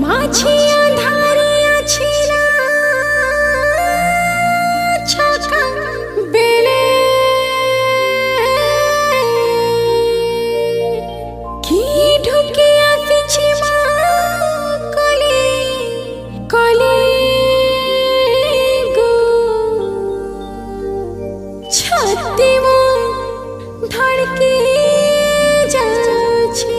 মাঝি আঁধারিয়া ছিলা ছাকা বেলে কি ঢুকে আসিছি মা কলে কলে গো ছাতি মো ধড়কে যাচ্ছে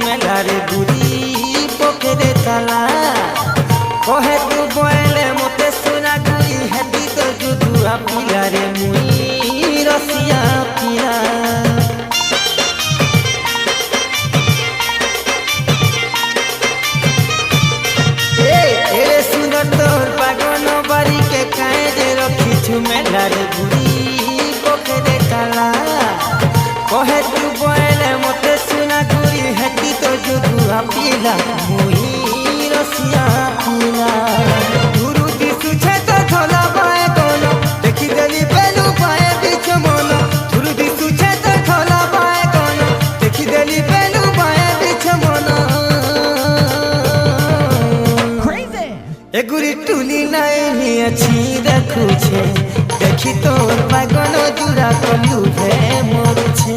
मेलारे बुरी पोखरे ताला कहे तू बोले मते सुना गुरी हेती तो जुदुआ पिलारे मुई रसिया पिला एरे सुंदर तोर पागन बारी के काहे जे रखी छु मेलारे बुरी पोखरे ताला कहे तू बोले मते सुना गुरी हेती तो जुदुआ पिला मुई रसिया पिला गुरु दिसु छे तो धला बाए कोनो देखि देली बेलु बाए बिच मन गुरु दिसु छे तो धला बाए कोनो देखि देली बेलु बाए बिच मन क्रेजी ए गुरी टुली नाइनी अछि देखु छे देखि तोर पागन जुरा कलु हे मोर छे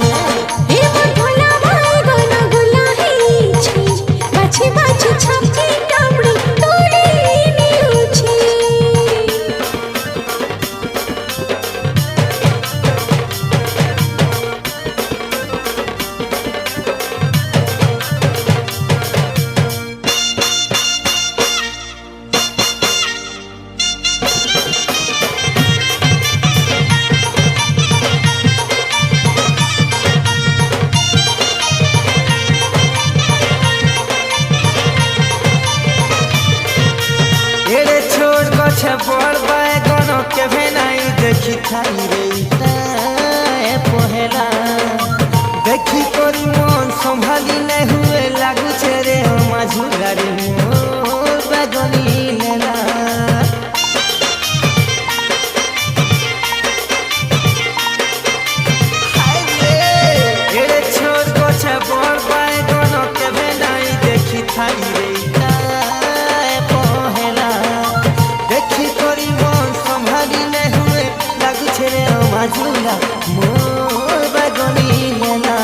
छे बड़ बैगन के भेनाई देखी थाई रे पहला देखी तोरी मन संभाली नहीं हुए लागू छे रे माझुरा रे मोर बैगनी लेला हाय रे एरे छोड़ को छे बड़ बैगन के भेनाई देखी थाई रे মাজুলা মোর বাগনি নেলা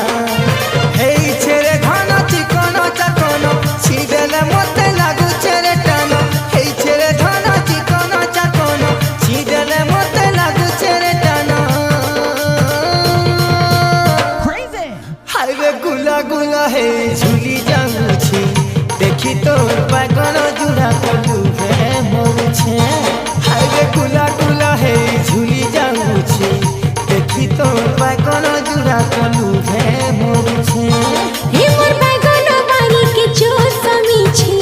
হেই ছেড়ে ঘন চিকন চাকন ছিদেলে মতে লাগু ছেড়ে টান হেই ছেড়ে ঘন চিকন চাকন ছিদেলে মতে লাগু ছেড়ে টান ক্রেজি হাইরে গুলা গুলা হে ঝুলি যাউছি দেখি তোর বাগন জুড়া কলু হে মরছে হাইরে গুলা গুলা হে ঝুলি যাউছি দেখি তোর বাগন জুড়া কলু হে মরছে हे मोर बागन बारी के जो समी छी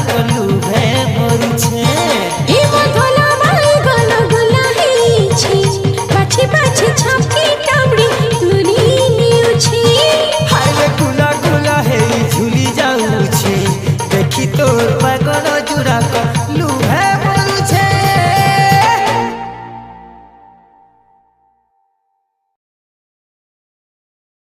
তো লুভে